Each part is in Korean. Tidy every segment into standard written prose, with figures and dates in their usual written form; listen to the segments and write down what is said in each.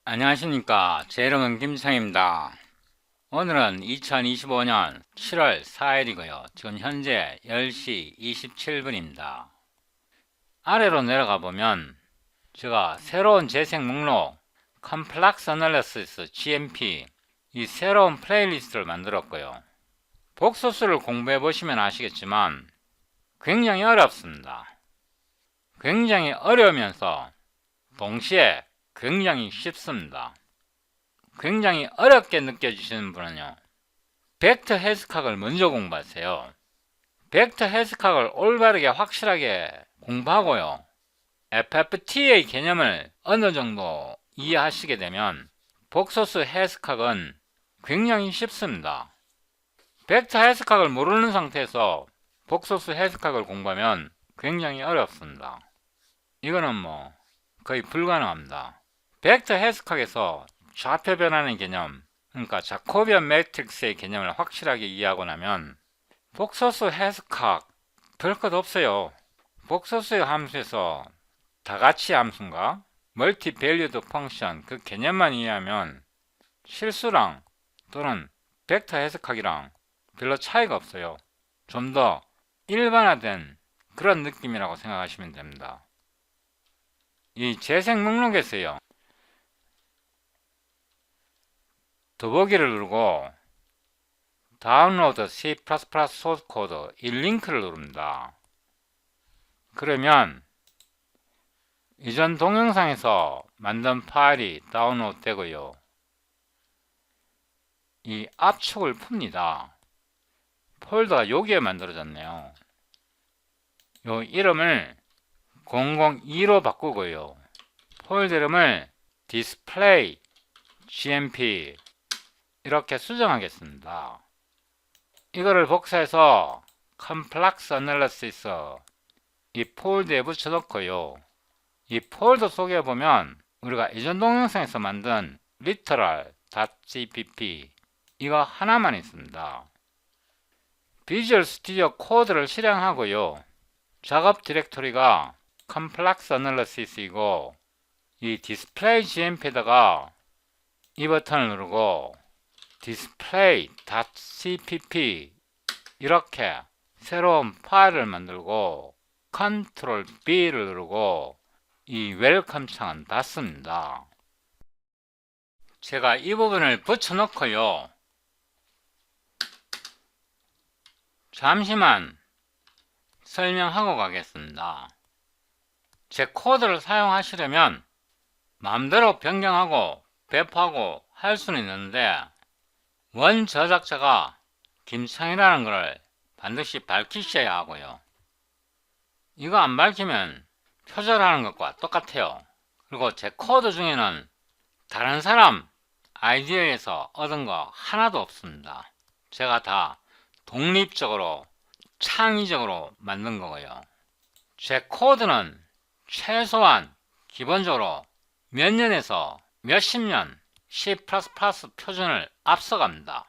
안녕하십니까. 제 이름은 김창입니다. 오늘은 2025년 7월 4일이고요. 지금 현재 10시 27분입니다. 아래로 내려가 보면 제가 새로운 재생 목록 Complex Analysis GMP 이 새로운 플레이리스트를 만들었고요. 복소수를 공부해 보시면 아시겠지만 굉장히 어렵습니다. 굉장히 어려우면서 동시에 굉장히 쉽습니다. 굉장히 어렵게 느껴지시는 분은요, 벡터 해석학을 먼저 공부하세요. 벡터 해석학을 올바르게 확실하게 공부하고요, FFT의 개념을 어느 정도 이해하시게 되면 복소수 해석학은 굉장히 쉽습니다. 벡터 해석학을 모르는 상태에서 복소수 해석학을 공부하면 굉장히 어렵습니다. 이거는 거의 불가능합니다. 벡터 해석학에서 좌표 변환의 개념, 그러니까 자코비안 매트릭스의 개념을 확실하게 이해하고 나면 복소수 해석학 별 것 없어요. 복소수의 함수에서 다같이 함수인가 멀티 밸류드 펑션 그 개념만 이해하면 실수랑 또는 벡터 해석학이랑 별로 차이가 없어요. 좀 더 일반화된 그런 느낌이라고 생각하시면 됩니다. 이 재생 목록에서요, 더보기를 누르고 다운로드 C++ 소스 코드 이 링크를 누릅니다. 그러면 이전 동영상에서 만든 파일이 다운로드 되고요, 이 압축을 풉니다. 폴더가 여기에 만들어졌네요. 요 이름을 002로 바꾸고요, 폴더 이름을 display gmp 이렇게 수정하겠습니다. 이거를 복사해서 Complex Analysis 이 폴더에 붙여놓고요, 이 폴더 속에 보면 우리가 이전 동영상에서 만든 literal.cpp 이거 하나만 있습니다. 비주얼 스튜디오 코드를 실행하고요, 작업 디렉토리가 Complex Analysis이고 이 Display GMP에다가 이 버튼을 누르고 display.cpp 이렇게 새로운 파일을 만들고 Ctrl B를 누르고 이 웰컴 창은 닫습니다. 제가 이 부분을 붙여놓고요, 잠시만 설명하고 가겠습니다. 제 코드를 사용하시려면 마음대로 변경하고 배포하고 할 수는 있는데 원 저작자가 김창이라는 것을 반드시 밝히셔야 하고요. 이거 안 밝히면 표절하는 것과 똑같아요. 그리고 제 코드 중에는 다른 사람 아이디어에서 얻은 거 하나도 없습니다. 제가 다 독립적으로 창의적으로 만든 거고요. 제 코드는 최소한 기본적으로 몇 년에서 몇십 년 C++ 표준을 앞서갑니다.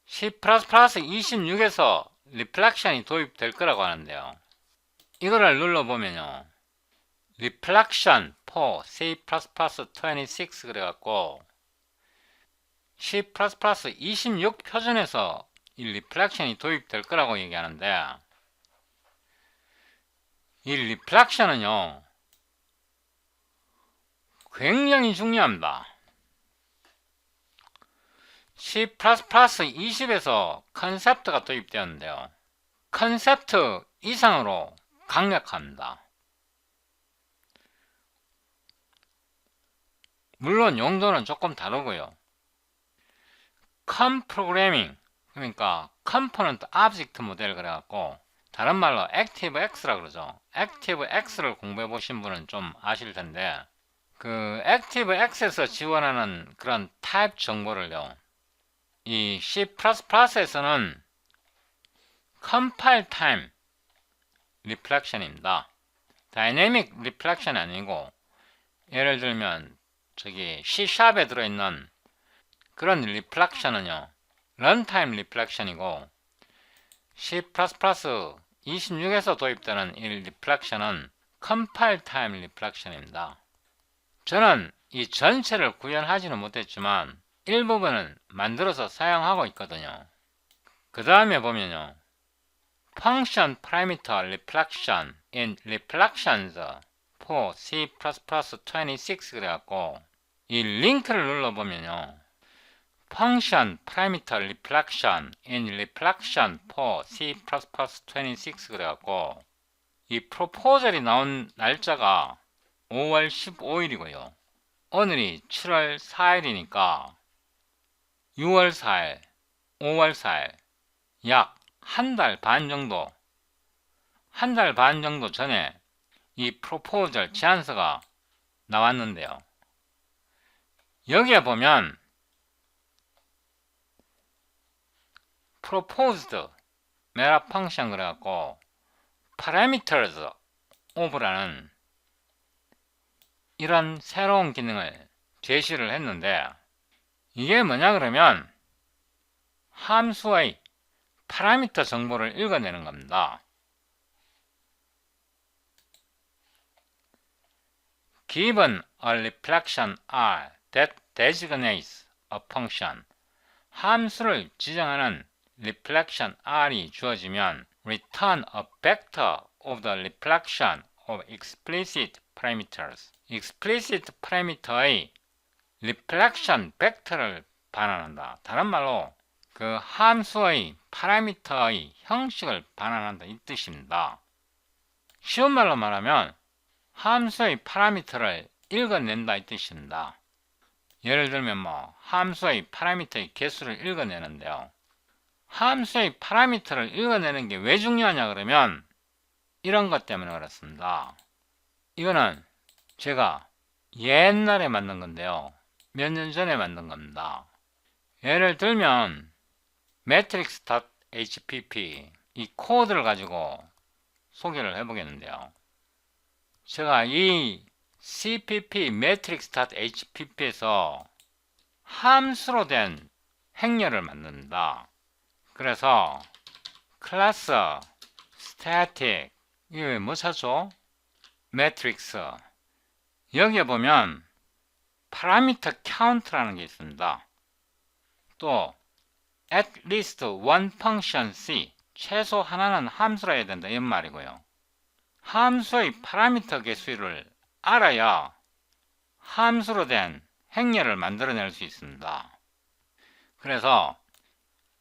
C++ 26에서 리플렉션이 도입될 거라고 하는데요, 이거를 눌러보면요, Reflection for C++26 그래갖고 C++ 26 표준에서 이 리플렉션이 도입될 거라고 얘기하는데, 이 리플렉션은요 굉장히 중요합니다. C++ 20에서 컨셉트가 도입되었는데요, 컨셉트 이상으로 강력합니다. 물론 용도는 조금 다르고요. 컴프로그래밍, 그러니까 컴포넌트 오브젝트 모델 그래갖고 다른 말로 액티브X라 그러죠. 액티브X를 공부해 보신 분은 좀 아실 텐데, 그 액티브X에서 지원하는 그런 타입 정보를요, 이 C++에서는 컴파일 타임 리플렉션입니다. 다이내믹 리플렉션이 아니고, 예를 들면 저기 C샵에 들어있는 그런 리플렉션은요 런타임 리플렉션이고, C++ 26에서 도입되는 이 리플렉션은 컴파일 타임 리플렉션입니다. 저는 이 전체를 구현하지는 못했지만 일부분은 만들어서 사용하고 있거든요. 그 다음에 보면요. Function Parameter Reflection in Reflections for C++26 그래갖고 이 링크를 눌러보면요. Function Parameter Reflection in Reflection for C++26 그래갖고 이 프로포절이 나온 날짜가 5월 15일이고요. 오늘이 7월 4일이니까 6월 4일, 5월 4일 약 한 달 반 정도 전에 이 프로포절 제안서가 나왔는데요. 여기에 보면 proposed meta function 그래갖고 parameters of라는 이런 새로운 기능을 제시를 했는데 이게 뭐냐 그러면 함수의 파라미터 정보를 읽어내는 겁니다. Given a reflection R that designates a function 함수를 지정하는 reflection R이 주어지면 return a vector of the reflection of explicit parameters explicit parameter의 reflection vector를 반환한다. 다른 말로 그 함수의 파라미터의 형식을 반환한다 이 뜻입니다. 쉬운 말로 말하면 함수의 파라미터를 읽어낸다 이 뜻입니다. 예를 들면 함수의 파라미터의 개수를 읽어내는데요. 함수의 파라미터를 읽어내는 게 왜 중요하냐 그러면 이런 것 때문에 그렇습니다. 이거는 제가 옛날에 만든 건데요. 몇 년 전에 만든 겁니다. 예를 들면 matrix.hpp 이 코드를 가지고 소개를 해보겠는데요. 제가 이 cpp matrix.hpp에서 함수로 된 행렬을 만듭니다. 그래서 클래스 static 이게 뭐 찾죠? matrix 여기에 보면 parameter count라는 게 있습니다. 또 at least one function c 최소 하나는 함수라 해야 된다 이런 말이고요. 함수의 파라미터 개수를 알아야 함수로 된 행렬을 만들어낼 수 있습니다. 그래서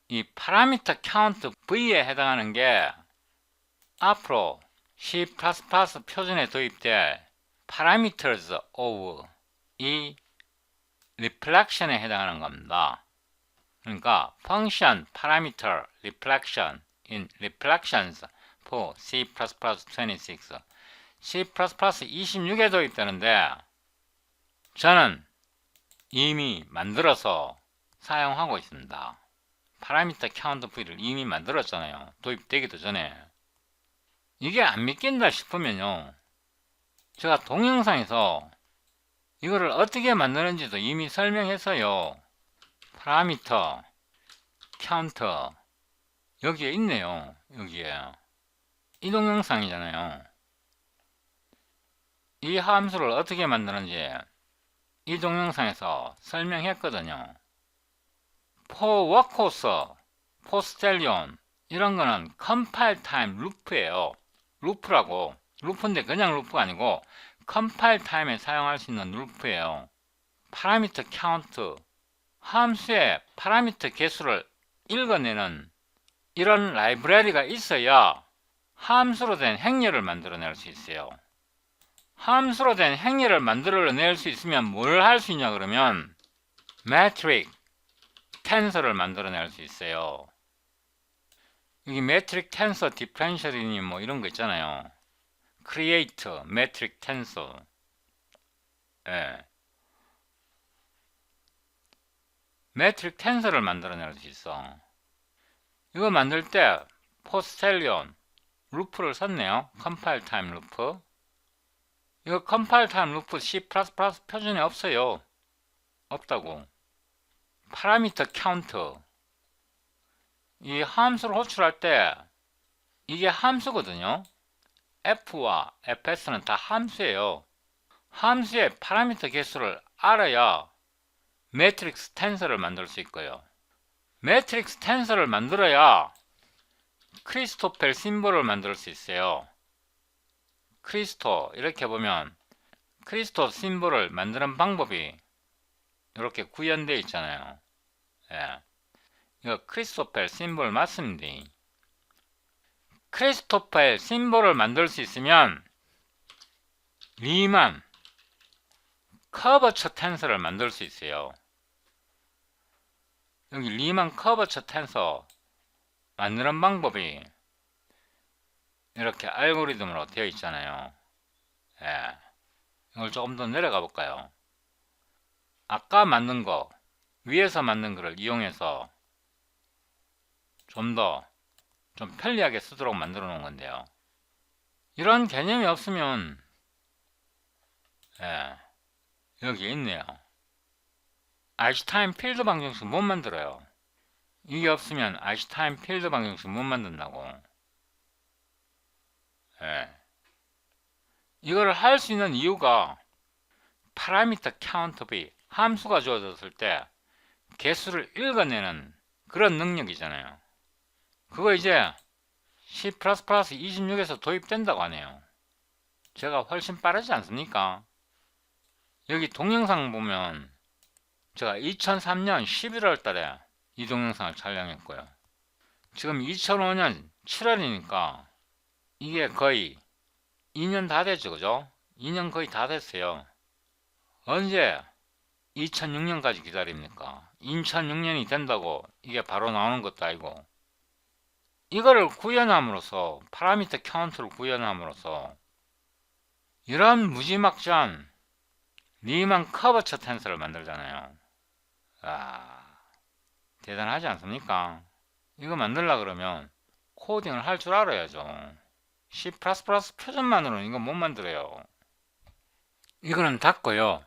이 파라미터 count v에 해당하는 게 앞으로 C++ 표준에 도입될 parameters of 이 reflection에 해당하는 겁니다. 그러니까 function parameter reflection in reflections for C++26 C++26에 도입되는데 저는 이미 만들어서 사용하고 있습니다. 파라미터 카운트 V를 이미 만들었잖아요. 도입되기도 전에. 이게 안 믿긴다 싶으면요. 제가 동영상에서 이거를 어떻게 만드는지도 이미 설명해서요. 파라미터 카운터 여기에 있네요. 여기에 이 동영상이잖아요. 이 함수를 어떻게 만드는지 이 동영상에서 설명했거든요. for workhorse, posterion 이런 거는 compile time loop예요. 루프라고. 루프인데 그냥 루프가 아니고 compile time에 사용할 수 있는 루프예요. parameter count 함수의 파라미터 개수를 읽어내는 이런 라이브러리가 있어야 함수로 된 행렬을 만들어낼 수 있어요. 함수로 된 행렬을 만들어낼 수 있으면 뭘 할 수 있냐 그러면 매트릭 텐서를 만들어낼 수 있어요. 여기 매트릭 텐서 디퍼런셜이니 뭐 이런 거 있잖아요. create 매트릭 텐서 매트릭 텐서를 만들어낼 수 있어. 이거 만들 때 posterion 루프를 썼네요. compile time 루프. 이거 compile time 루프 C++ 표준에 없어요. 없다고. 파라미터 카운터 이 함수를 호출할 때 이게 함수거든요. f와 fs는 다 함수예요. 함수의 파라미터 개수를 알아야 매트릭스 텐서를 만들 수 있고요. 매트릭스 텐서를 만들어야 크리스토펠 심볼을 만들 수 있어요. 크리스토 이렇게 보면 크리스토 심볼을 만드는 방법이 이렇게 구현되어 있잖아요. 예. 이거 크리스토펠 심볼 맞습니다. 크리스토펠 심볼을 만들 수 있으면 리만 커버처 텐서를 만들 수 있어요. 여기 리만 커버처 텐서 만드는 방법이 이렇게 알고리즘으로 되어 있잖아요. 예. 이걸 조금 더 내려가 볼까요? 아까 만든 거, 위에서 만든 거를 이용해서 좀 편리하게 쓰도록 만들어 놓은 건데요. 이런 개념이 없으면 여기 있네요. 아인슈타인 필드 방정식 못 만들어요. 이게 없으면 아인슈타인 필드 방정식 못 만든다고. 이거를 할 수 있는 이유가 파라미터 카운트비 함수가 주어졌을 때 개수를 읽어내는 그런 능력이잖아요. 그거 이제 C++ 26에서 도입된다고 하네요. 제가 훨씬 빠르지 않습니까? 여기 동영상 보면 제가 2003년 11월 달에 이 동영상을 촬영했고요. 지금 2005년 7월이니까 이게 거의 2년 다 됐죠, 그죠? 2년 거의 다 됐어요. 언제 2006년까지 기다립니까? 2006년이 된다고 이게 바로 나오는 것도 아니고, 이거를 구현함으로써 파라미터 카운트를 구현함으로써 이런 무지막지한 리만 커버처 텐서를 만들잖아요. 대단하지 않습니까? 이거 만들려 그러면 코딩을 할 줄 알아야죠. C++ 표준만으로는 이거 못 만들어요. 이거는 닫고요.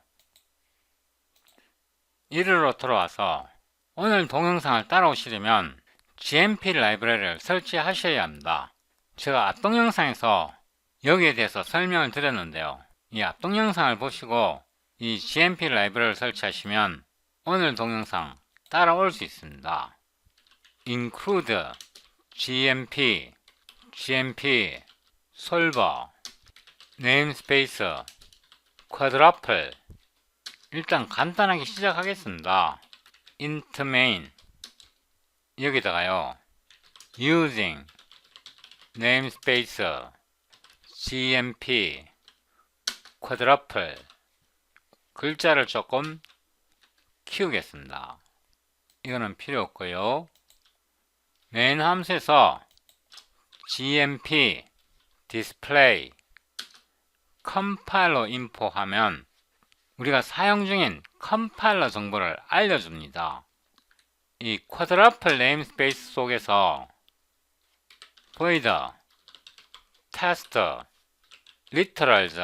이리로 돌아와서 오늘 동영상을 따라오시려면 GMP 라이브러리를 설치하셔야 합니다. 제가 앞 동영상에서 여기에 대해서 설명을 드렸는데요. 이 앞 동영상을 보시고 이 GMP 라이브러리를 설치하시면 오늘 동영상 따라올 수 있습니다. include GMP solver namespace quadruple. 일단 간단하게 시작하겠습니다. int main 여기다가요 using namespace GMP quadruple 글자를 조금 키우겠습니다. 이거는 필요 없고요. main 함수에서 GMP display 컴파일러 인포 하면 우리가 사용 중인 컴파일러 정보를 알려줍니다. 이 quadruple namespace 속에서 void test literals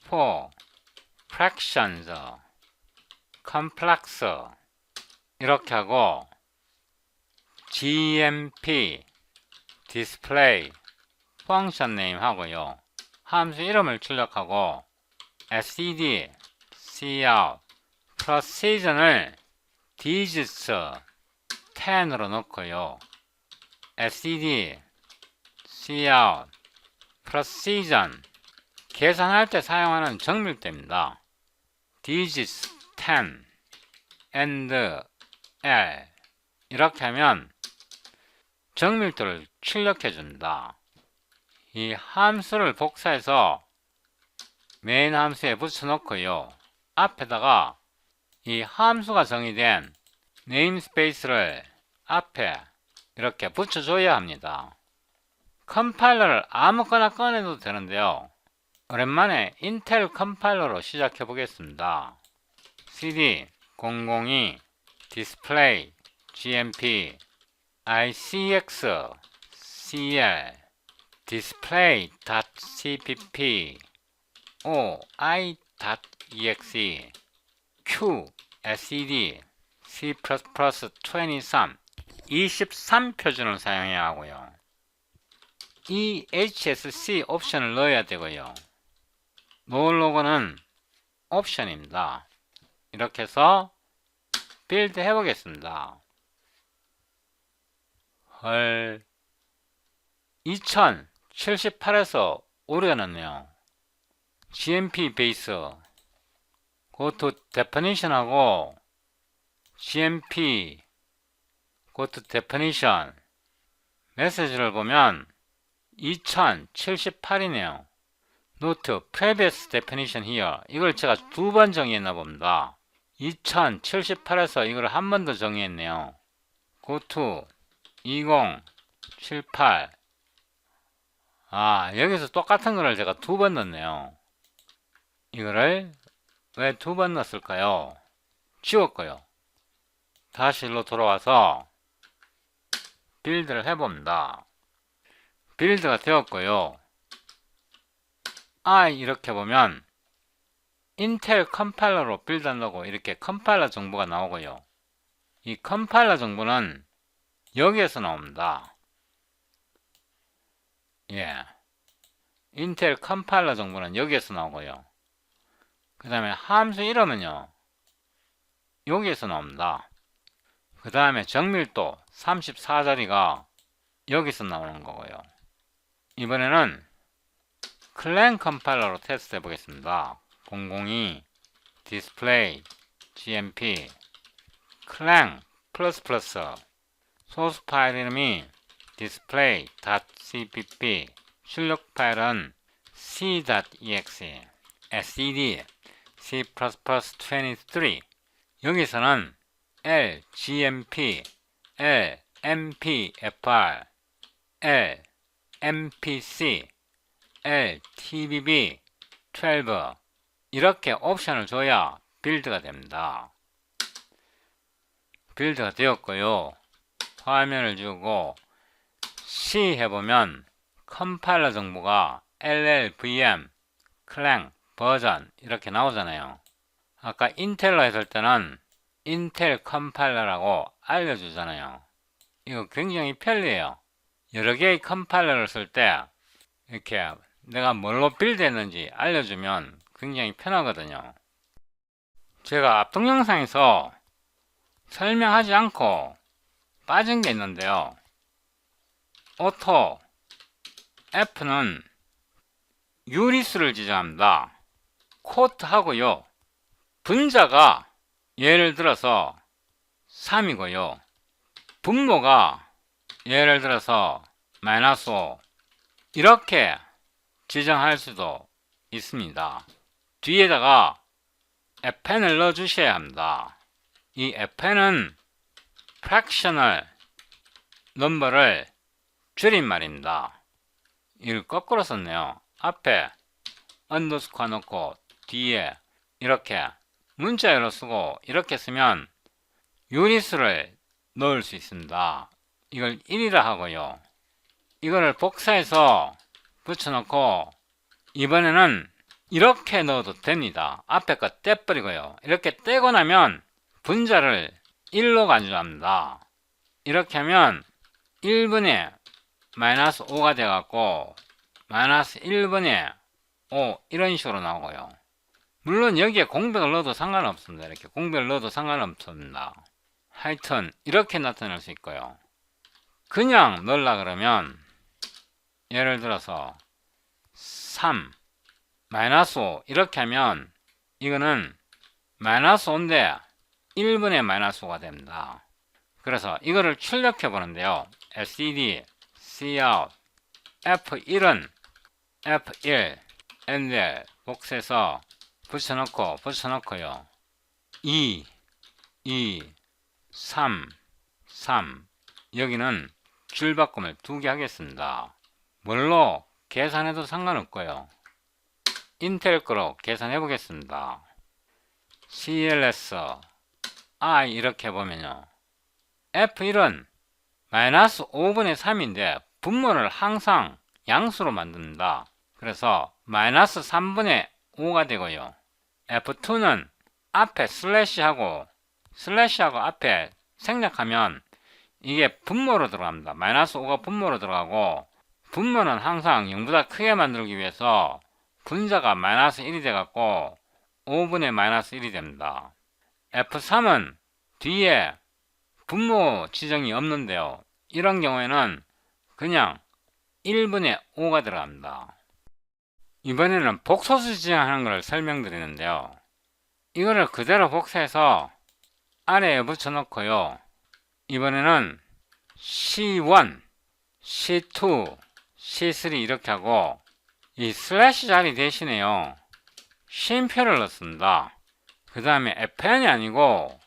for fractions complex 이렇게 하고 GMP display function name 하고요. 함수 이름을 출력하고 std cout precision을 digits 10으로 넣고요. std cout precision 계산할 때 사용하는 정밀대입니다. digits 10 and l 이렇게 하면 정밀도를 출력해 줍니다. 이 함수를 복사해서 메인 함수에 붙여 놓고요. 앞에다가 이 함수가 정의된 네임스페이스를 앞에 이렇게 붙여줘야 합니다. 컴파일러를 아무거나 꺼내도 되는데요. 오랜만에 인텔 컴파일러로 시작해 보겠습니다. cd 002 display gmp icx cl display.cpp o i.exe q scd c++23 23 표준을 사용해야 하고요. EHSC 옵션을 넣어야 되고요. No 또는 옵션입니다. 이렇게 해서 빌드 해보겠습니다. 헐, 2078에서 오류가 났네요. GMP 베이스 go to definition 하고 GMP go to definition 메시지를 보면 2078이네요. Note previous definition here. 이걸 제가 2번 정의했나 봅니다. 2078에서 이걸 한 번 더 정의했네요. go to 2078. 여기서 똑같은 거를 제가 2번 넣었네요. 이거를 왜 2번 넣었을까요? 지웠고요. 다시 일로 돌아와서 빌드를 해봅니다. 빌드가 되었고요. 이렇게 보면 인텔 컴파일러로 빌드한다고 이렇게 컴파일러 정보가 나오고요. 이 컴파일러 정보는 여기에서 나옵니다. 인텔 컴파일러 정보는 여기에서 나오고요. 그 다음에 함수 이름은요, 여기에서 나옵니다. 그 다음에 정밀도 34자리가 여기서 나오는 거고요. 이번에는 클랭 컴파일러로 테스트 해보겠습니다. 002 디스플레이 gmp 클랭 플러스 소스 파일 이름이 display.cpp 출력 파일은 c.exe std c++23 여기서는 l gmp l mpfr l mpc l tbb 12 이렇게 옵션을 줘야 빌드가 됩니다. 빌드가 되었고요. 화면을 주고 C 해보면 컴파일러 정보가 LLVM, 클랭, 버전 이렇게 나오잖아요. 아까 인텔로 했을 때는 인텔 컴파일러라고 알려주잖아요. 이거 굉장히 편리해요. 여러 개의 컴파일러를 쓸 때 이렇게 내가 뭘로 빌드했는지 알려주면 굉장히 편하거든요. 제가 앞 동영상에서 설명하지 않고 빠진 게 있는데요. 오토 F는 유리수를 지정합니다. 코트 하고요. 분자가 예를 들어서 3이고요. 분모가 예를 들어서 -5 이렇게 지정할 수도 있습니다. 뒤에다가 append을 넣어 주셔야 합니다. 이 append은 fractional number를 줄임말입니다. 이걸 거꾸로 썼네요. 앞에 underscore 넣고 뒤에 이렇게 문자열로 쓰고 이렇게 쓰면 유리수를 넣을 수 있습니다. 이걸 1이라 하고요. 이거를 복사해서 붙여놓고 이번에는 이렇게 넣어도 됩니다. 앞에 거 떼버리고요. 이렇게 떼고 나면 분자를 1로 간주합니다. 이렇게 하면 1분의 -5가 돼갖고 -1분의 5 이런 식으로 나오고요. 물론 여기에 공백을 넣어도 상관없습니다. 이렇게 공백을 넣어도 상관없습니다. 하여튼 이렇게 나타낼 수 있고요. 그냥 넣으려 그러면 예를 들어서 3 -5 이렇게 하면 이거는 -5인데 1분의 -5가 됩니다. 그래서 이거를 출력해 보는데요. std cout f1은 f1 엔델 복사해서 붙여놓고요. 2 3 여기는 줄바꿈을 2개 하겠습니다. 뭘로 계산해도 상관없고요. 인텔 거로 계산해 보겠습니다. cls i 이렇게 보면요. f1은 -5분의 3인데 분모를 항상 양수로 만듭니다. 그래서 -3분의 5가 되고요. f2는 앞에 슬래시하고 앞에 생략하면 이게 분모로 들어갑니다. -5가 분모로 들어가고 분모는 항상 0보다 크게 만들기 위해서 분자가 마이너스 1이 돼갖고 5분의 마이너스 1이 됩니다. F3은 뒤에 분모 지정이 없는데요. 이런 경우에는 그냥 1분의 5가 들어갑니다. 이번에는 복소수 지정하는 것을 설명드리는데요. 이거를 그대로 복사해서 아래에 붙여놓고요. 이번에는 C1, C2, C3 이렇게 하고 이 슬래시 자리 대신에요. 쉼표를 넣습니다. 그 다음에 FN이 아니고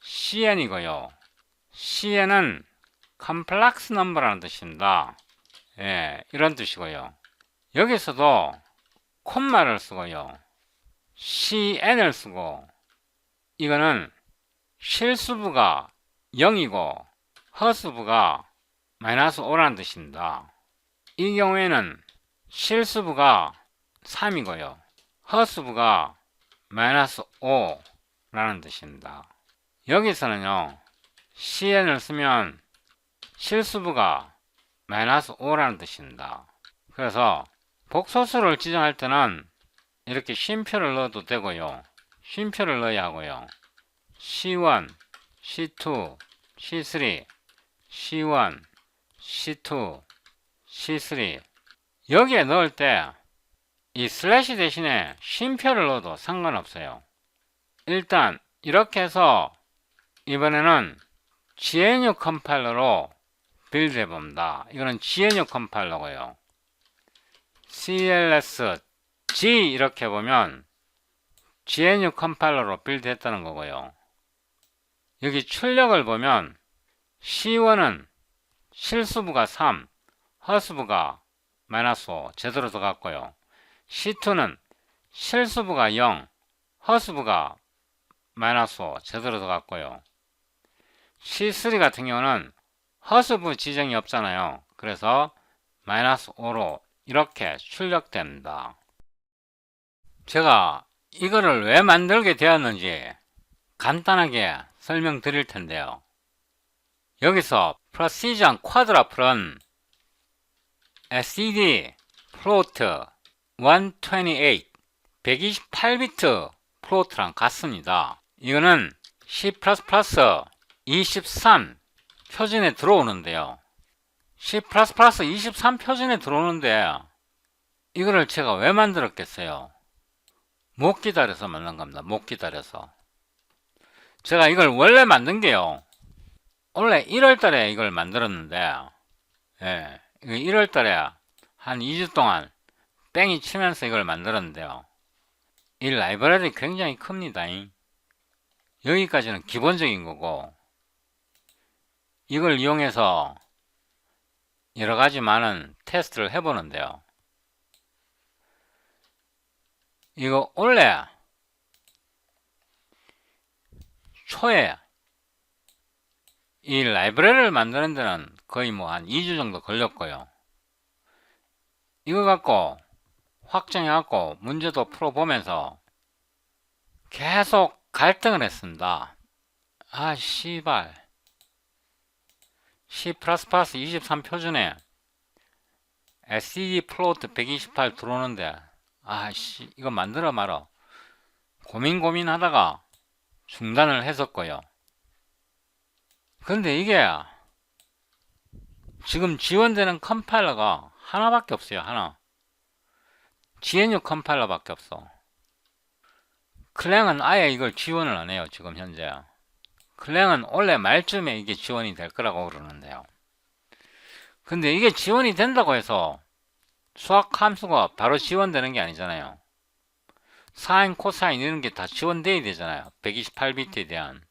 CN이고요. CN은 컴플렉스 넘버라는 뜻입니다. 예, 이런 뜻이고요. 여기서도 콤마를 쓰고요. CN을 쓰고 이거는 실수부가 0이고 허수부가 마이너스 5라는 뜻입니다. 이 경우에는 실수부가 3이고요. 허수부가 마이너스 5라는 뜻입니다. 여기서는요. CN을 쓰면 실수부가 마이너스 5라는 뜻입니다. 그래서 복소수를 지정할 때는 이렇게 쉼표를 넣어도 되고요. 쉼표를 넣어야 하고요. C1, C2, C3, C1, C2, C3 여기에 넣을 때 이 슬래시 대신에 쉼표를 넣어도 상관없어요. 일단 이렇게 해서 이번에는 GNU 컴파일러로 빌드 해봅니다. 이거는 GNU 컴파일러고요. CLS G 이렇게 보면 GNU 컴파일러로 빌드 했다는 거고요. 여기 출력을 보면 C1은 실수부가 3, 허수부가 마이너스 5 제대로 들어갔고요. C2는 실수부가 0, 허수부가 마이너스 5 제대로 들어갔고요. C3 같은 경우는 허수부 지정이 없잖아요. 그래서 마이너스 5로 이렇게 출력됩니다. 제가 이거를 왜 만들게 되었는지 간단하게 설명드릴 텐데요. 여기서 Precision Quadruple SED 플로트 128 128비트 플로트랑 같습니다. 이거는 C++ 23 표준에 들어오는데요. C++ 23 표준에 들어오는데 이거를 제가 왜 만들었겠어요? 못 기다려서 만든 겁니다. 못 기다려서. 제가 이걸 원래 만든 게요. 원래 1월달에 이걸 만들었는데, 예, 1월달에 한 2주 동안 뺑이 치면서 이걸 만들었는데요. 이 라이브러리 굉장히 큽니다. 여기까지는 기본적인 거고, 이걸 이용해서 여러가지 많은 테스트를 해보는데요. 이거 원래 초에 이 라이브러리를 만드는 데는 거의 뭐 한 2주 정도 걸렸고요. 이거 갖고 확정해 갖고 문제도 풀어보면서 계속 갈등을 했습니다. 아 씨발 C++ 23 표준에 SED 플로트 128 들어오는데 아씨 이거 만들어 말어 고민하다가 중단을 했었고요. 근데 이게 지금 지원되는 컴파일러가 하나밖에 없어요. 하나. GNU 컴파일러밖에 없어. 클랭은 아예 이걸 지원을 안 해요. 지금 현재. 클랭은 원래 말쯤에 이게 지원이 될 거라고 그러는데요. 근데 이게 지원이 된다고 해서 수학 함수가 바로 지원되는 게 아니잖아요. 사인, 코사인 이런 게 다 지원돼야 되잖아요. 128비트에 대한.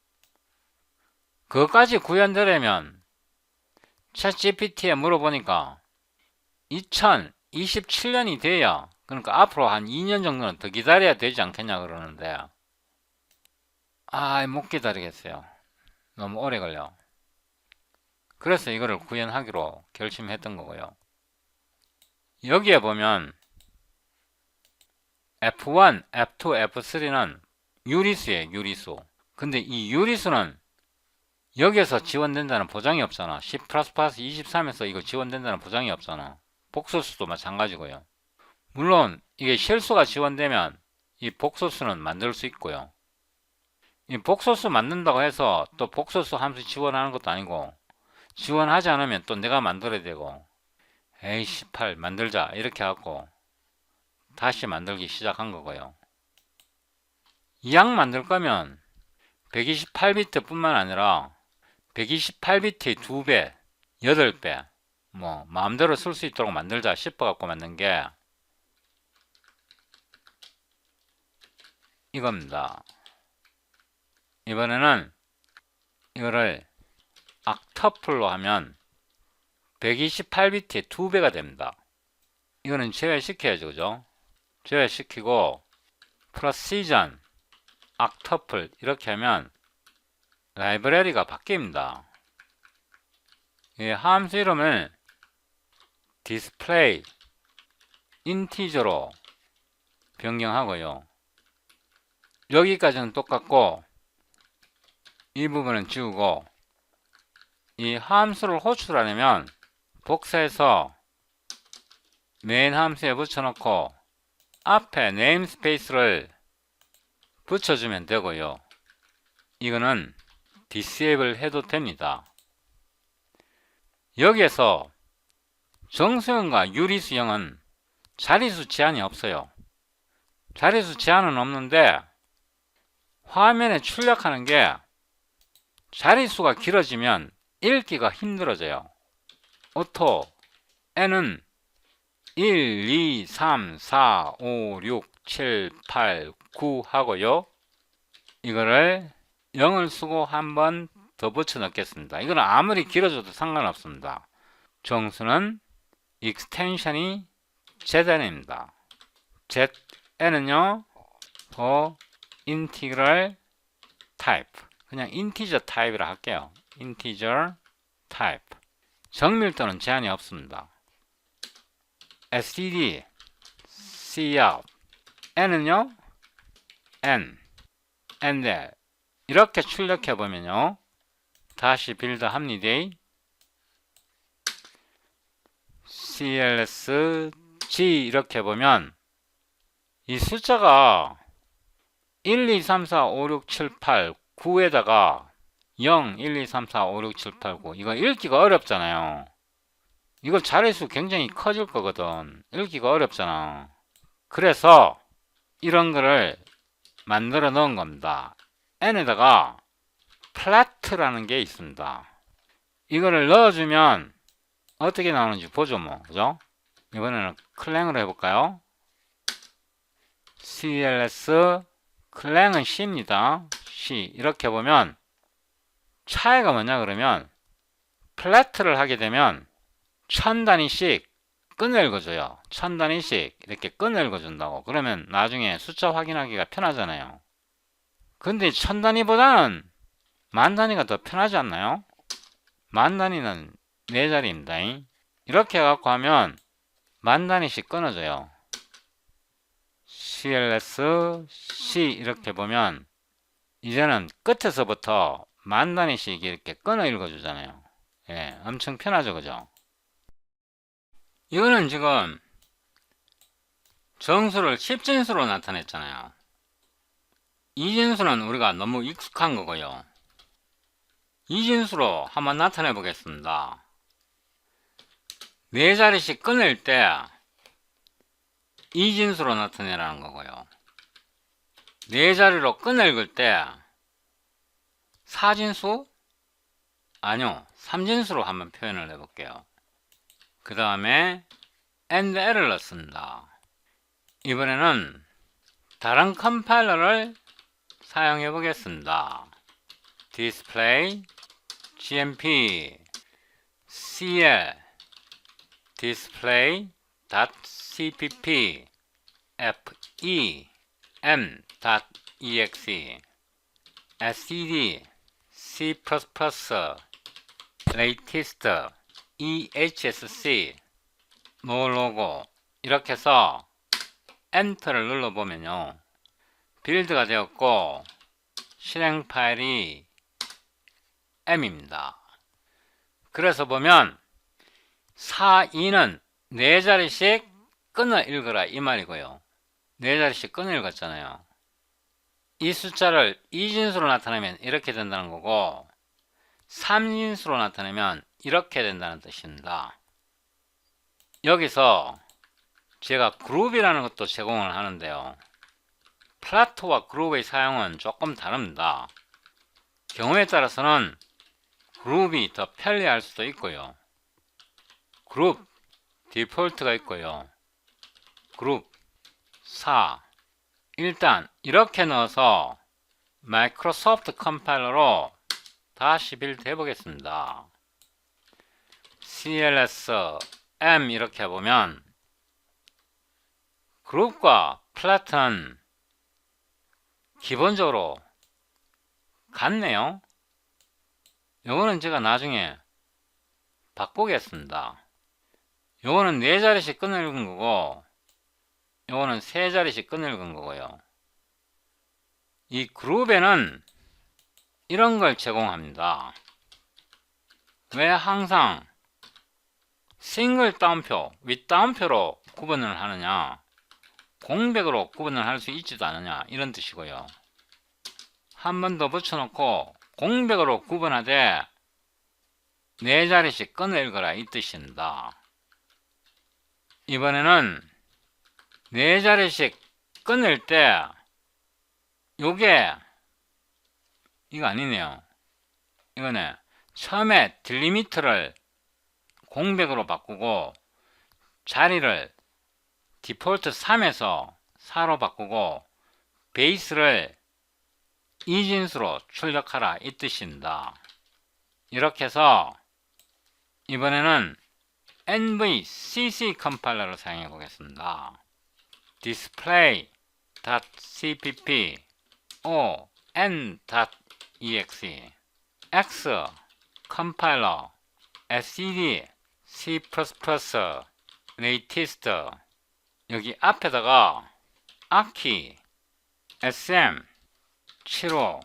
그것까지 구현되려면 챗GPT에 물어보니까 2027년이 돼야 그러니까 앞으로 한 2년 정도는 더 기다려야 되지 않겠냐 그러는데 못 기다리겠어요. 너무 오래 걸려. 그래서 이거를 구현하기로 결심했던 거고요. 여기에 보면 F1, F2, F3는 유리수예요. 유리수. 근데 이 유리수는 여기에서 지원된다는 보장이 없잖아. C++ 23에서 이거 지원된다는 보장이 없잖아. 복소수도 마찬가지고요. 물론 이게 실수가 지원되면 이 복소수는 만들 수 있고요. 이 복소수 만든다고 해서 또 복소수 함수 지원하는 것도 아니고, 지원하지 않으면 또 내가 만들어야 되고, A18 만들자 이렇게 하고 다시 만들기 시작한 거고요. 이항 만들 거면 128비트 뿐만 아니라 128비트의 2배, 8배 뭐 마음대로 쓸 수 있도록 만들자 싶어 갖고 만든 게 이겁니다. 이번에는 이거를 octuple로 하면 128비트의 2배가 됩니다. 이거는 제외시켜야죠, 그죠? 제외시키고 precision octuple 이렇게 하면 라이브러리가 바뀝니다. 이 함수 이름을 display integer로 변경하고요. 여기까지는 똑같고 이 부분은 지우고, 이 함수를 호출하려면 복사해서 메인 함수에 붙여놓고 앞에 네임스페이스를 붙여주면 되고요. 이거는 disable 해도 됩니다. 여기에서 정수형과 유리수형은 자리수 제한이 없어요. 자리수 제한은 없는데 화면에 출력하는 게 자리수가 길어지면 읽기가 힘들어져요. 오토 n은 1, 2, 3, 4, 5, 6, 7, 8, 9 하고요. 이거를 0을 쓰고 한 번 더 붙여 넣겠습니다. 이거는 아무리 길어져도 상관없습니다. 정수는 익스텐션이 zn입니다. zn은요 더 인티그럴 타입, 그냥 인티저 타입이라 할게요. 인티저 타입. 정밀도는 제한이 없습니다. std cout n은요 n 이렇게 출력해 보면요, 다시 빌드 합니다. cls g 이렇게 보면 이 숫자가 1, 2, 3, 4, 5, 6, 7, 8, 9에다가 0, 1, 2, 3, 4, 5, 6, 7, 8, 9 이거 읽기가 어렵잖아요. 이거 자릿수 굉장히 커질 거거든. 읽기가 어렵잖아. 그래서 이런 거를 만들어 넣은 겁니다. n에다가 플랫라는 게 있습니다. 이거를 넣어주면 어떻게 나오는지 보죠, 뭐. 그죠? 이번에는 클랭으로 해볼까요? cls 클랭은 C입니다. C. 이렇게 보면 차이가 뭐냐 그러면 플랫를 하게 되면 1000단위씩 끈을읽어줘요. 1000단위씩 이렇게 끈을읽어준다고. 그러면 나중에 숫자 확인하기가 편하잖아요. 근데 1000단위보다는 만단위가 더 편하지 않나요? 만단위는 4자리입니다. 이렇게 해갖고 하면 만단위씩 끊어져요. cls c 이렇게 보면 이제는 끝에서부터 만단위씩 이렇게 끊어 읽어주잖아요. 예, 엄청 편하죠, 그죠? 이거는 지금 정수를 10진수로 나타냈잖아요. 이진수는 우리가 너무 익숙한 거고요. 이진수로 한번 나타내 보겠습니다. 4자리씩 끊을 때 이진수로 나타내라는 거고요. 4자리로 끊어 읽을 때 4진수? 아니요, 3진수로 한번 표현을 해볼게요. 그 다음에 and l을 넣습니다. 이번에는 다른 컴파일러를 사용해 보겠습니다. display gmp cl display.cpp fe m.exe std c++ latest ehsc no logo 이렇게 해서 엔터를 눌러보면요, 빌드가 되었고 실행 파일이 m입니다. 그래서 보면 4, 2는 4자리씩 끊어 읽어라 이 말이고요. 4자리씩 끊어 읽었잖아요. 이 숫자를 2진수로 나타내면 이렇게 된다는 거고 3진수로 나타내면 이렇게 된다는 뜻입니다. 여기서 제가 그룹이라는 것도 제공을 하는데요. 플라토와 그룹의 사용은 조금 다릅니다. 경우에 따라서는 그룹이 더 편리할 수도 있고요. 그룹 디폴트가 있고요. 그룹 4 일단 이렇게 넣어서 마이크로소프트 컴파일러로 다시 빌드 해보겠습니다. cls m 이렇게 해보면 그룹과 플랫은 기본적으로 같네요. 요거는 제가 나중에 바꾸겠습니다. 요거는 4자리씩 끊어 읽은 거고 요거는 3자리씩 끊어 읽은 거고요. 이 그룹에는 이런 걸 제공합니다. 왜 항상 싱글 따옴표, 윗따옴표로 구분을 하느냐, 공백으로 구분을 할 수 있지도 않느냐 이런 뜻이고요. 한 번 더 붙여놓고 공백으로 구분하되 4자리씩 끊어 읽어라 이 뜻입니다. 이번에는 4자리씩 끊을 때 요게 이거 아니네요. 이거네. 처음에 딜리미터를 공백으로 바꾸고 자리를 디폴트 3에서 4로 바꾸고 베이스를 2진수로 출력하라 이 뜻입니다. 이렇게 해서 이번에는 NVCC 컴파일러를 사용해 보겠습니다. display.cpp o n.exe x 컴파일러 std c++ latest 여기 앞에다가 아키 SM75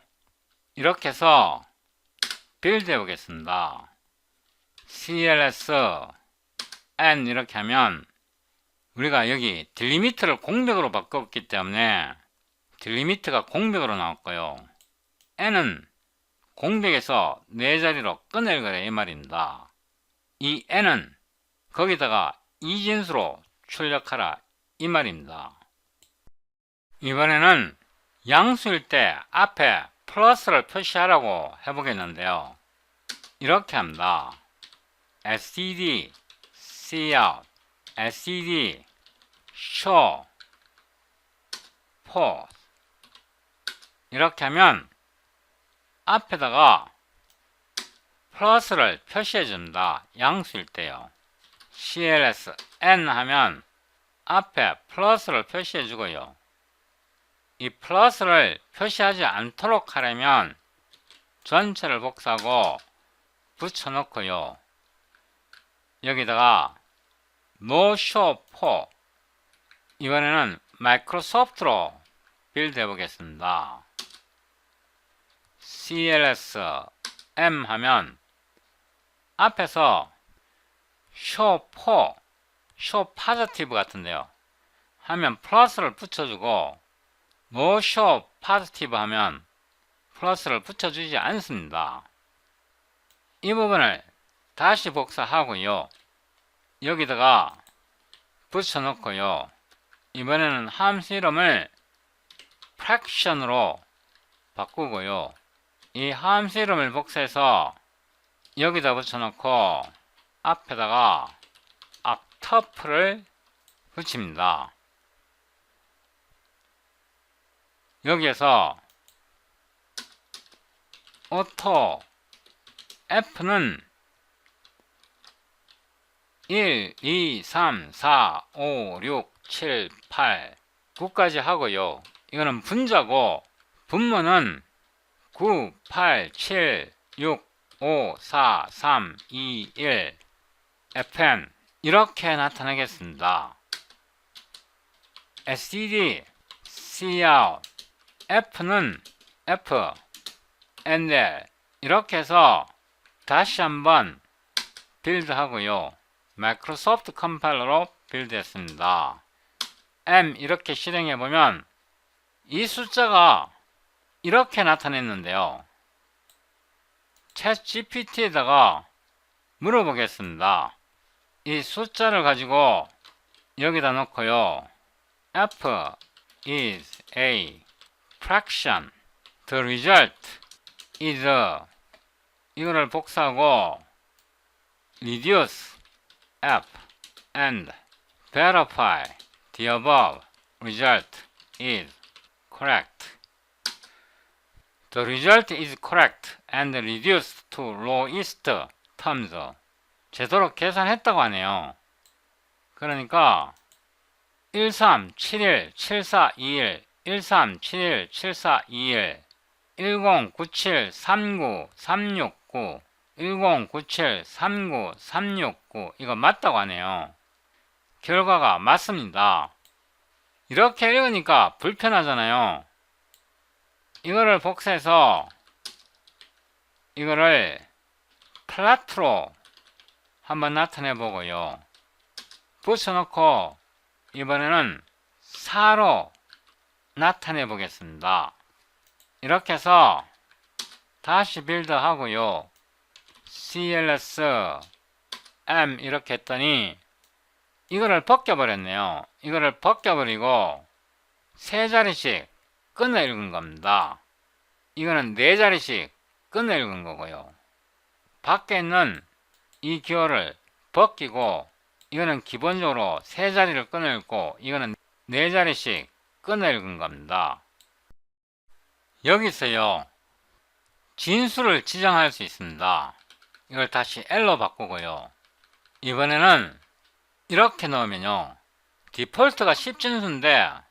이렇게 해서 빌드 해 보겠습니다. cls n 이렇게 하면 우리가 여기 딜리미트를 공백으로 바꿨기 때문에 딜리미트가 공백으로 나왔고요. n은 공백에서 4자리로 끊어 읽으라 이 말입니다. 이 n은 거기다가 2진수로 출력하라 이 말입니다. 이번에는 양수일 때 앞에 플러스를 표시하라고 해보겠는데요. 이렇게 합니다. std cout std show pause 이렇게 하면 앞에다가 플러스를 표시해 줍니다. 양수일 때요. cls n 하면 앞에 플러스를 표시해 주고요. 이 플러스를 표시하지 않도록 하려면 전체를 복사하고 붙여놓고요. 여기다가 no show for 이번에는 마이크로소프트로 빌드 해보겠습니다. cls m 하면 앞에서 show for show positive 같은데요. 하면 플러스를 붙여주고 no show positive 하면 플러스를 붙여주지 않습니다. 이 부분을 다시 복사하고요. 여기다가 붙여놓고요. 이번에는 함수 이름을 fraction으로 바꾸고요. 이 함수 이름을 복사해서 여기다 붙여놓고 앞에다가 octop를 붙입니다. 여기에서 auto f는 1, 2, 3, 4, 5, 6, 7, 8, 9까지 하고요. 이거는 분자고 분모는 9, 8, 7, 6, 5, 4, 3, 2, 1 fn 이렇게 나타내겠습니다. std cout f는 f endl 이렇게 해서 다시 한번 빌드 하고요. 마이크로소프트 컴파일러로 빌드했습니다. M 이렇게 실행해 보면 이 숫자가 이렇게 나타냈는데요. 챗 GPT에다가 물어보겠습니다. 이 숫자를 가지고 여기다 놓고요. F is a fraction. The result is 이거를 복사하고 reduce F and verify the above result is correct. The result is correct and reduced to lowest terms. 제대로 계산했다고 하네요. 그러니까 13717421 13717421 10973939 10973939 이거 맞다고 하네요. 결과가 맞습니다. 이렇게 읽으니까 불편하잖아요. 이거를 복사해서 이거를 플라트로 한번 나타내 보고요. 붙여놓고 이번에는 4로 나타내 보겠습니다. 이렇게 해서 다시 빌드 하고요. CLS M 이렇게 했더니 이거를 벗겨버렸네요. 이거를 벗겨버리고 세 자리씩 끊어 읽은 겁니다. 이거는 네 자리씩 끊어 읽은 거고요. 밖에 있는 이 기호를 벗기고 이거는 기본적으로 세 자리를 끊어 읽고 이거는 네 자리씩 끊어 읽은 겁니다. 여기서요 진수를 지정할 수 있습니다. 이걸 다시 L로 바꾸고요. 이번에는 이렇게 넣으면요 디폴트가 10진수인데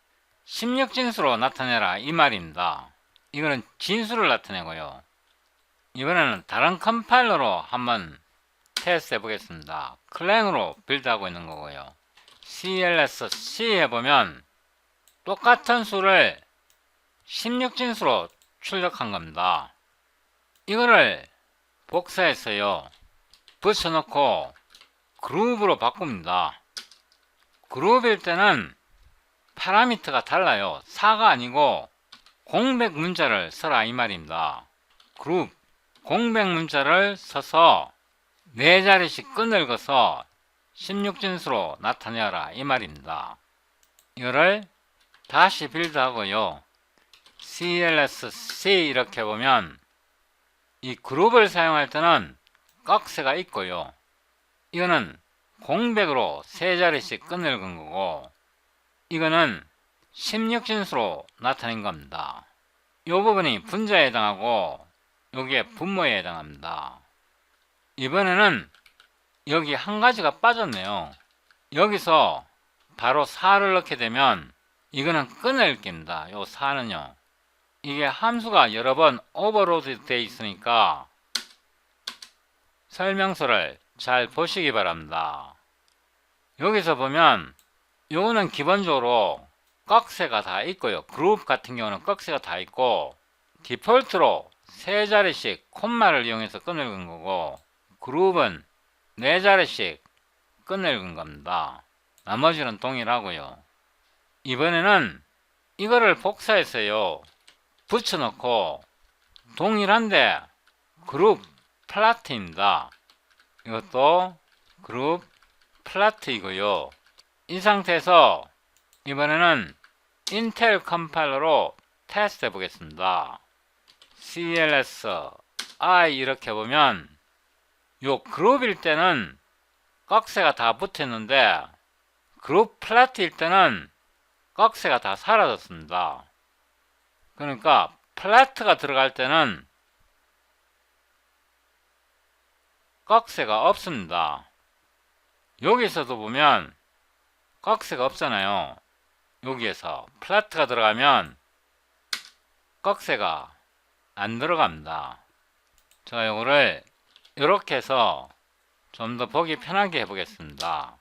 16진수로 나타내라 이 말입니다. 이거는 진수를 나타내고요. 이번에는 다른 컴파일러로 한번 테스트 해보겠습니다. 클랭으로 빌드하고 있는 거고요. CLS-C 해보면 똑같은 수를 16진수로 출력한 겁니다. 이거를 복사해서요 붙여놓고 그룹으로 바꿉니다. 그룹일 때는 파라미터가 달라요. 4가 아니고 공백 문자를 써라 이 말입니다. 그룹 공백 문자를 써서 네 자리씩 끈을거서 16진수로 나타내라 이 말입니다. 이거를 다시 빌드하고요. CLS-C 이렇게 보면 이 그룹을 사용할 때는 꺽쇠가 있고요. 이거는 공백으로 세 자리씩 끈을건 거고 이거는 16진수로 나타낸 겁니다. 이 부분이 분자에 해당하고 여기에 분모에 해당합니다. 이번에는 여기 한 가지가 빠졌네요. 여기서 바로 4를 넣게 되면 이거는 끊어읽기입니다. 요 4는요. 이게 함수가 여러 번 오버로드 되어 있으니까 설명서를 잘 보시기 바랍니다. 여기서 보면 요거는 기본적으로 꺽쇠가 다 있고요. 그룹 같은 경우는 꺽쇠가 다 있고 디폴트로 세 자리씩 콤마를 이용해서 끊어읽은 거고 그룹은 네 자리씩 끊어읽은 겁니다. 나머지는 동일하고요. 이번에는 이거를 복사해서요 붙여놓고 동일한데 그룹 플라트입니다. 이것도 그룹 플라트이고요. 이 상태에서 이번에는 인텔 컴파일러로 테스트 해보겠습니다. CLS-I 이렇게 보면 요 그룹일 때는 꺽쇠가 다 붙었는데 그룹 플라트일 때는 꺽쇠가 다 사라졌습니다. 그러니까 플라트가 들어갈 때는 꺽쇠가 없습니다. 여기서도 보면 꺽쇠가 없잖아요. 여기에서 플라트가 들어가면 꺽쇠가 안 들어갑니다. 제가 요거를 이렇게 해서 좀 더 보기 편하게 해보겠습니다.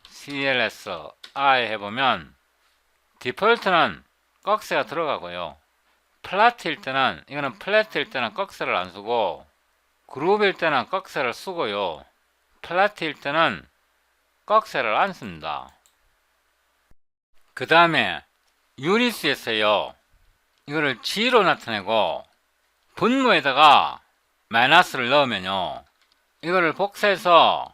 CLS-I 해보면 디폴트는 꺽쇠가 들어가고요. 플라트일 때는 이거는 플래트일 때는 꺽쇠를 안 쓰고 그룹일 때는 꺽쇠를 쓰고요. 플라트일 때는 꺽쇠를 안 씁니다. 그 다음에 유리수에서요, 이거를 G로 나타내고 분모에다가 마이너스를 넣으면요, 이거를 복사해서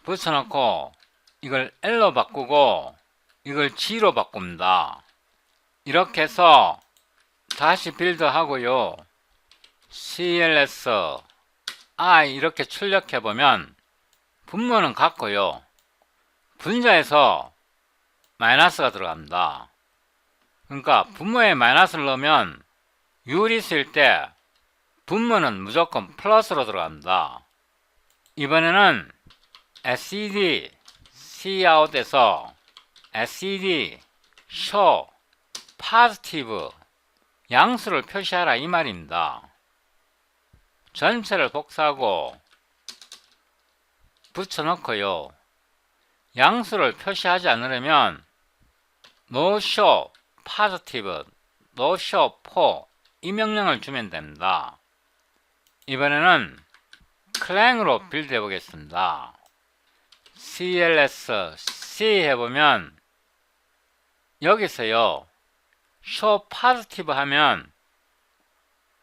붙여놓고 이걸 L로 바꾸고 이걸 G로 바꿉니다. 이렇게 해서 다시 빌드하고요, CLS I 이렇게 출력해보면 분모는 같고요, 분자에서 마이너스가 들어갑니다. 그러니까 분모에 마이너스를 넣으면 유리수일 때 분모는 무조건 플러스로 들어갑니다. 이번에는 SED Cout에서 SED Show Positive 양수를 표시하라 이 말입니다. 전체를 복사하고 붙여넣고요, 양수를 표시하지 않으려면 No Show Positive, No Show For 이 명령을 주면 됩니다. 이번에는 클랭으로 빌드 해보겠습니다. CLS C 해보면 여기서요, Show Positive 하면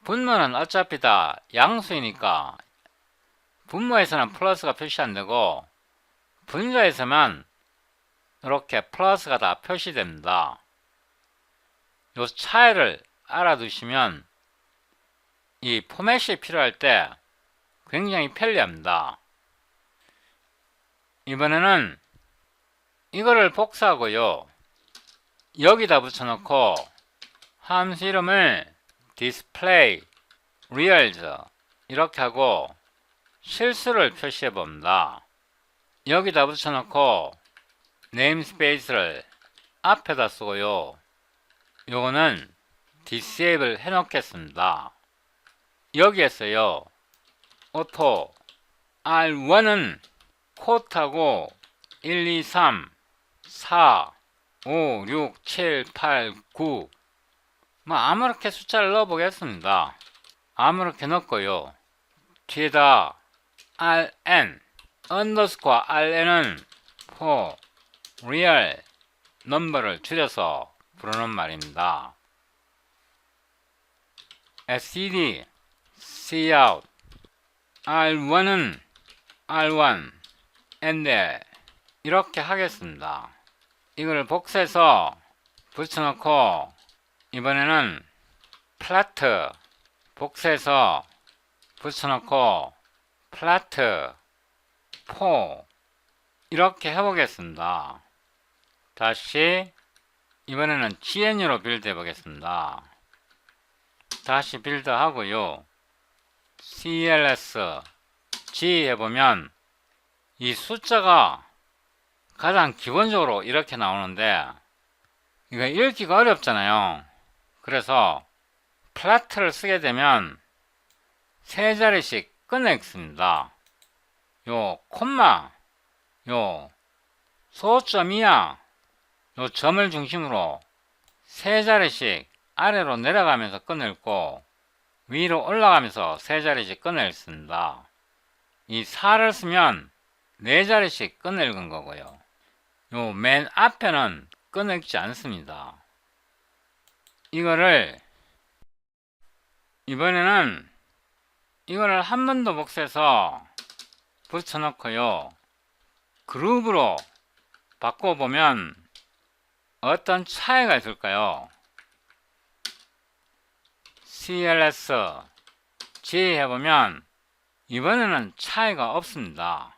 분모는 어차피 다 양수이니까 분모에서는 플러스가 표시 안되고 분자에서만 이렇게 플러스가 다 표시됩니다. 요 차이를 알아두시면 이 포맷이 필요할 때 굉장히 편리합니다. 이번에는 이거를 복사하고요, 여기다 붙여놓고 함수 이름을 display reals 이렇게 하고 실수를 표시해 봅니다. 여기다 붙여놓고 네임스페이스를 앞에다 쓰고요, 요거는 disable 해 놓겠습니다. 여기에서요, 오토 R1은 쿼트하고 1, 2, 3, 4, 5, 6, 7, 8, 9 아무렇게 숫자를 넣어 보겠습니다. 아무렇게 넣고요, 뒤에다 RN 언더스코어 RN은 for real number를 줄여서 부르는 말입니다. SED Cout R1은 R1 NL 이렇게 하겠습니다. 이걸 복사해서 붙여놓고 이번에는 플라트 복사해서 붙여놓고 플라트 4 이렇게 해보겠습니다. 다시 이번에는 GNU로 빌드 해보겠습니다. 다시 빌드 하고요, CLS G 해보면 이 숫자가 가장 기본적으로 이렇게 나오는데 이거 읽기가 어렵잖아요. 그래서 플라트를 쓰게 되면 세 자리씩 끊어 읽습니다. 요 콤마, 요 소점이야, 요 점을 중심으로 세 자리씩 아래로 내려가면서 끊어 읽고 위로 올라가면서 세 자리씩 끊어 읽습니다. 이 4를 쓰면 네 자리씩 끊어 읽은 거고요, 요 맨 앞에는 끊어 읽지 않습니다. 이거를 이번에는 이거를 한 번 더 복사해서 붙여놓고요, 그룹으로 바꿔보면 어떤 차이가 있을까요? CLS G 해보면 이번에는 차이가 없습니다.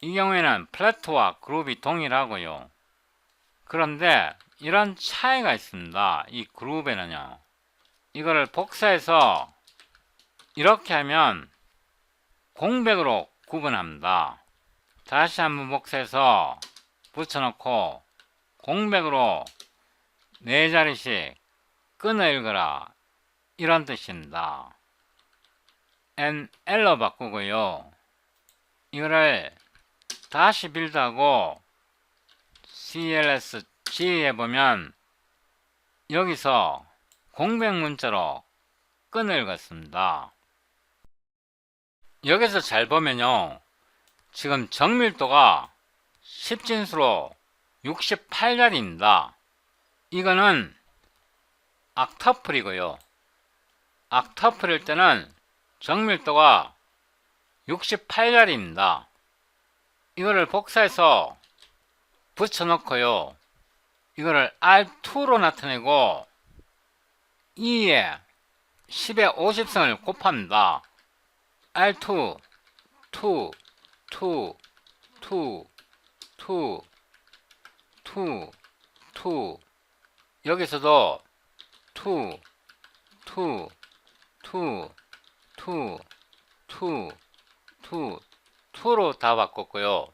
이 경우에는 플래트와 그룹이 동일하고요. 그런데 이런 차이가 있습니다. 이 그룹에는요, 이거를 복사해서 이렇게 하면 공백으로 구분합니다. 다시 한번 복사해서 붙여놓고 공백으로 네 자리씩 끊어 읽어라 이런 뜻입니다. NL로 바꾸고요, 이거를 다시 빌드하고 CLS G 해보면 여기서 공백 문자로 끊어 읽었습니다. 여기서 잘 보면요, 지금 정밀도가 10진수로 68자리입니다. 이거는 옥터플이고요. 옥터플일 때는 정밀도가 68자리입니다. 이거를 복사해서 붙여놓고요. 이거를 R2로 나타내고 2에 10의 50승을 곱합니다. R2, 2, 2, 2, 2, 2, 2 여기서도 2, 2, 2, 2, 2, 2, 2로 다 바꿨고요.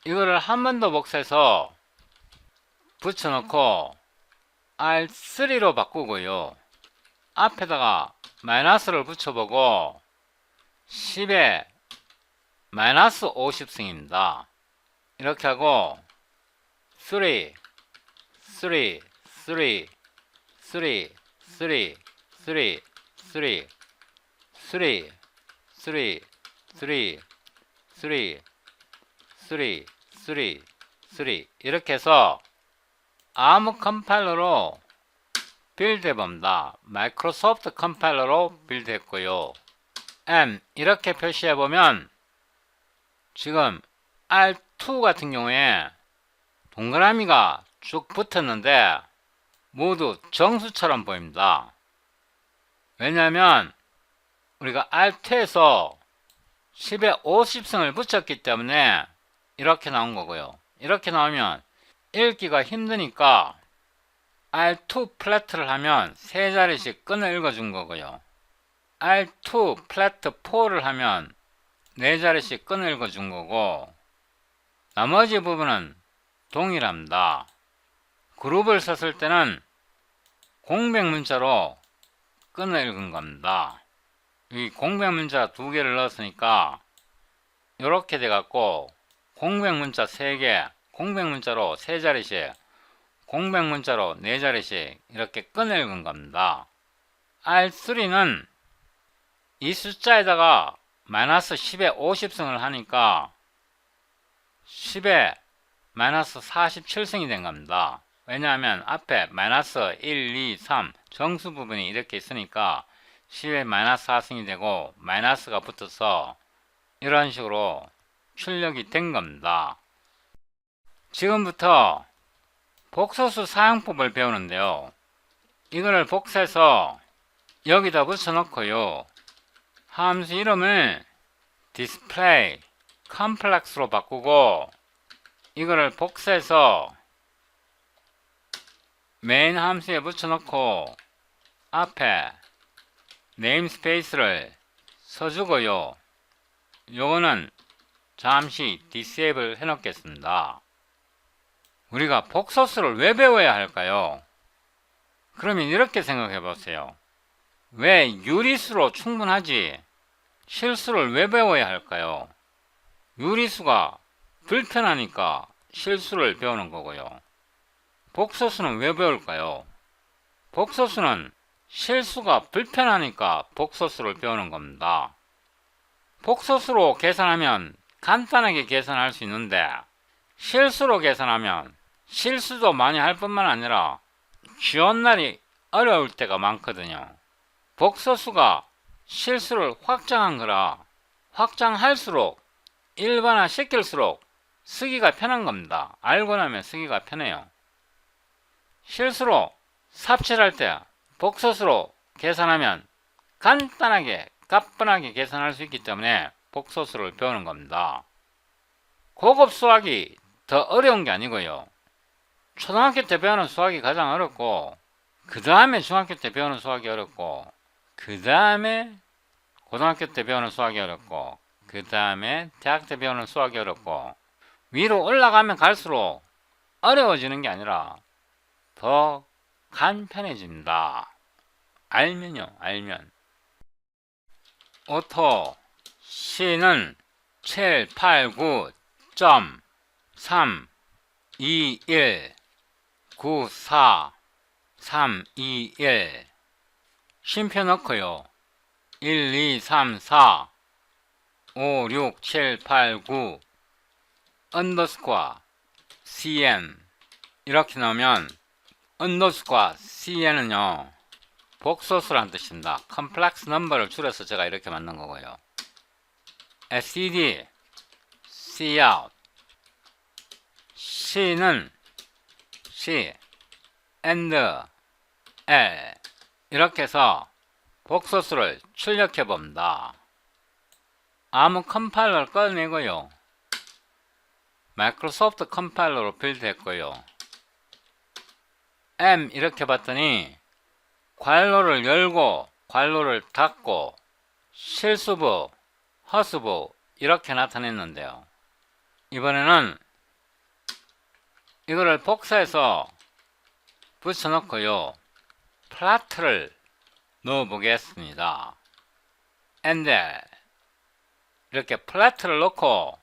이거를 한 번 더 복사해서 붙여놓고 R3로 바꾸고요. 앞에다가 마이너스를 붙여보고 10에 마이너스 50승입니다. 이렇게 하고 3, 3, 3, 3, 3, 3, 3, 3, 3, 3, 3, 3, 3, 3 이렇게 해서 아무 컴파일러로 빌드해봅니다. 마이크로소프트 컴파일러로 빌드했고요. M 이렇게 표시해보면 지금 R2 같은 경우에 동그라미가 쭉 붙었는데 모두 정수처럼 보입니다. 왜냐하면 우리가 R2에서 10에 50승을 붙였기 때문에 이렇게 나온 거고요. 이렇게 나오면 읽기가 힘드니까 R2 플랫을 하면 3자리씩 끈을 읽어준 거고요. R2 플랫 4를 하면 4자리씩 끈을 읽어준 거고 나머지 부분은 동일합니다. 그룹을 썼을 때는 공백 문자로 끈을 읽은 겁니다. 이 공백 문자 2개를 넣었으니까 이렇게 돼갖고 공백 문자 3개, 공백 문자로 3자리씩, 공백 문자로 4자리씩 이렇게 끈을 읽은 겁니다. R3는 이 숫자에다가 마이너스 10에 50승을 하니까 10에 마이너스 47승이 된 겁니다. 왜냐하면 앞에 마이너스 1, 2, 3 정수 부분이 이렇게 있으니까 10에 마이너스 4승이 되고 마이너스가 붙어서 이런 식으로 출력이 된 겁니다. 지금부터 복소수 사용법을 배우는데요. 이거를 복사해서 여기다 붙여놓고요. 함수 이름을 display complex로 바꾸고 이거를 복사해서 메인 함수에 붙여놓고 앞에 네임스페이스를 써주고요. 요거는 잠시 disable 해놓겠습니다. 우리가 복소수를 왜 배워야 할까요? 그러면 이렇게 생각해 보세요. 왜 유리수로 충분하지 실수를 왜 배워야 할까요? 유리수가 불편하니까 실수를 배우는 거고요. 복소수는 왜 배울까요? 복소수는 실수가 불편하니까 복소수를 배우는 겁니다. 복소수로 계산하면 간단하게 계산할 수 있는데 실수로 계산하면 실수도 많이 할 뿐만 아니라 지원날이 어려울 때가 많거든요. 복소수가 실수를 확장한 거라 확장할수록 일반화 시킬수록 쓰기가 편한 겁니다. 알고 나면 쓰기가 편해요. 실수로 삽질할 때 복소수로 계산하면 간단하게 가뿐하게 계산할 수 있기 때문에 복소수를 배우는 겁니다. 고급 수학이 더 어려운 게 아니고요. 초등학교 때 배우는 수학이 가장 어렵고 그 다음에 중학교 때 배우는 수학이 어렵고 그 다음에 고등학교 때 배우는 수학이 어렵고 그 다음에 대학 때 배우는 수학이 어렵고 위로 올라가면 갈수록 어려워지는 게 아니라 더 간편해집니다. 알면요, 알면. 오토 C는 789.3219431 쉼표 넣고요. 1, 2, 3, 4, 5, 6, 7, 8, 9 underscore cn 이렇게 넣으면 underscore cn은요 복소수란 뜻입니다. 컴플렉스 넘버를 줄여서 제가 이렇게 만든 거고요. std cout c는 c and l 이렇게 해서 복소수를 출력해 봅니다. 아무 컴파일러를 꺼내고요. 마이크로소프트 컴파일러로 빌드했고요. m 이렇게 봤더니 괄호를 열고 괄호를 닫고 실수부, 허수부 이렇게 나타냈는데요. 이번에는 이거를 복사해서 붙여놓고요. 플라트를 넣어 보겠습니다. and 이렇게 플라트를 넣고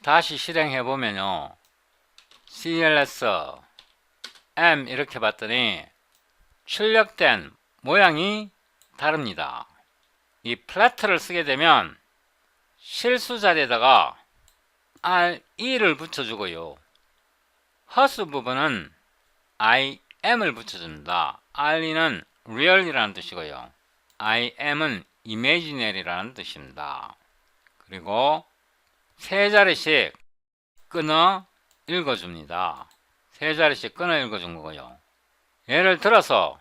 다시 실행해 보면요. cls m 이렇게 봤더니 출력된 모양이 다릅니다. 이 플라트를 쓰게 되면 실수 자리에다가 re를 붙여주고요. 허수 부분은 im을 붙여줍니다. re는 real이라는 뜻이고요. im은 imaginary라는 뜻입니다. 그리고 세 자리씩 끊어 읽어줍니다. 세 자리씩 끊어 읽어준 거고요. 예를 들어서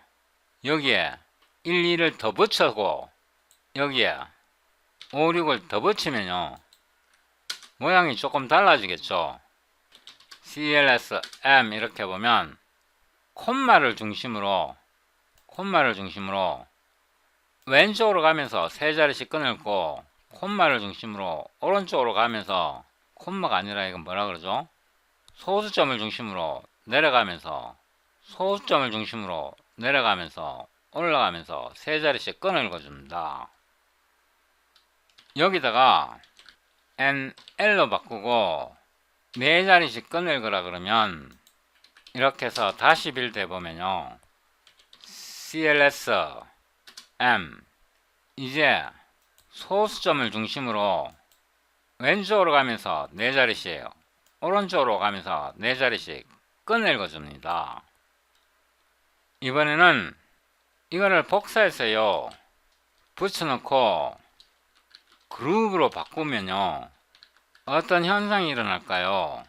여기에 1, 2를 더 붙여고 여기에 5, 6을 더 붙이면요. 모양이 조금 달라지겠죠. cls m 이렇게 보면 콤마를 중심으로 왼쪽으로 가면서 세 자리씩 끊고 콤마를 중심으로 오른쪽으로 가면서 콤마가 아니라 이건 뭐라 그러죠? 소수점을 중심으로 내려가면서 소수점을 중심으로 내려가면서 올라가면서 세 자리씩 끊어 읽어줍니다. 여기다가 nl로 바꾸고 네 자리씩 끊어 읽으라 그러면 이렇게 해서 다시 빌드 해보면요. cls m 이제 소수점을 중심으로 왼쪽으로 가면서 네 자리씩 오른쪽으로 가면서 네 자리씩 끊어 읽어줍니다. 이번에는 이거를 복사해서요 붙여놓고 그룹으로 바꾸면요 어떤 현상이 일어날까요?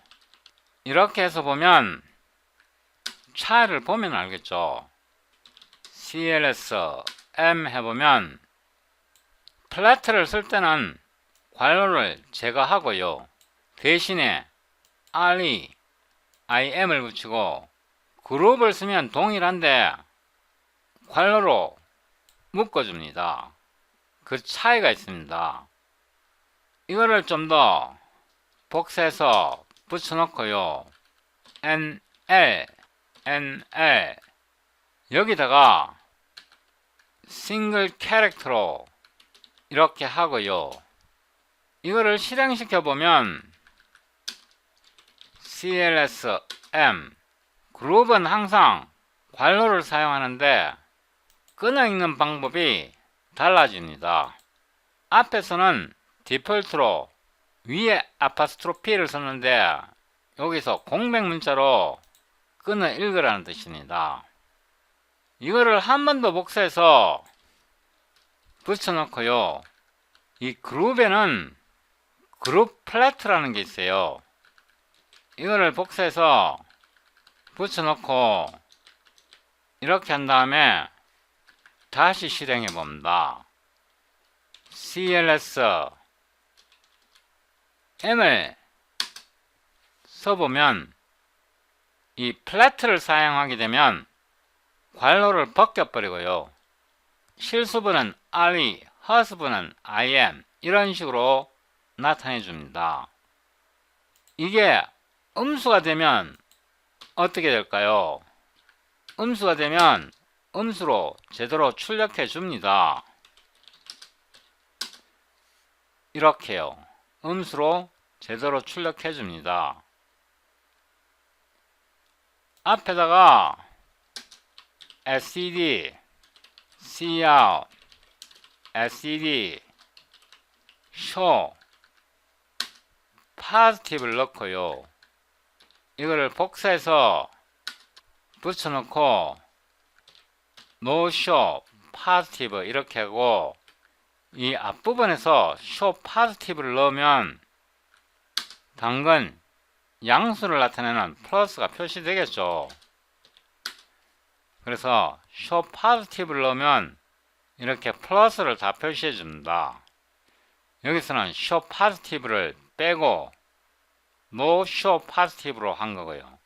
이렇게 해서 보면 차이를 보면 알겠죠. cls m 해보면 플래트를 쓸 때는 괄호를 제거하고요. 대신에 re, im을 붙이고 그룹을 쓰면 동일한데 괄호로 묶어줍니다. 그 차이가 있습니다. 이거를 좀 더 복사해서 붙여놓고요. nl 여기다가 싱글 캐릭터로 이렇게 하고요. 이거를 실행시켜 보면 cls m 그룹은 항상 괄호를 사용하는데 끊어 읽는 방법이 달라집니다. 앞에서는 디폴트로 위에 아파스트로피를 썼는데 여기서 공백 문자로 끊어 읽으라는 뜻입니다. 이거를 한 번 더 복사해서 붙여놓고요. 이 그룹에는 그룹 플래트라는 게 있어요. 이거를 복사해서 붙여놓고 이렇게 한 다음에 다시 실행해 봅니다. cls m을 써보면 이 플래트를 사용하게 되면 괄호를 벗겨버리고요. 실수분은 re, 허수분은 im 이런 식으로 나타내 줍니다. 이게 음수가 되면 어떻게 될까요? 음수가 되면 음수로 제대로 출력해 줍니다. 이렇게요. 음수로 제대로 출력해 줍니다. 앞에다가 std cout std show positive를 넣고요. 이거를 복사해서 붙여놓고 no show positive 이렇게 하고 이 앞부분에서 show positive를 넣으면 당근 양수를 나타내는 플러스가 표시되겠죠. 그래서 show positive를 넣으면 이렇게 플러스를 다 표시해 줍니다. 여기서는 show positive를 빼고 no show positive로 한 거고요.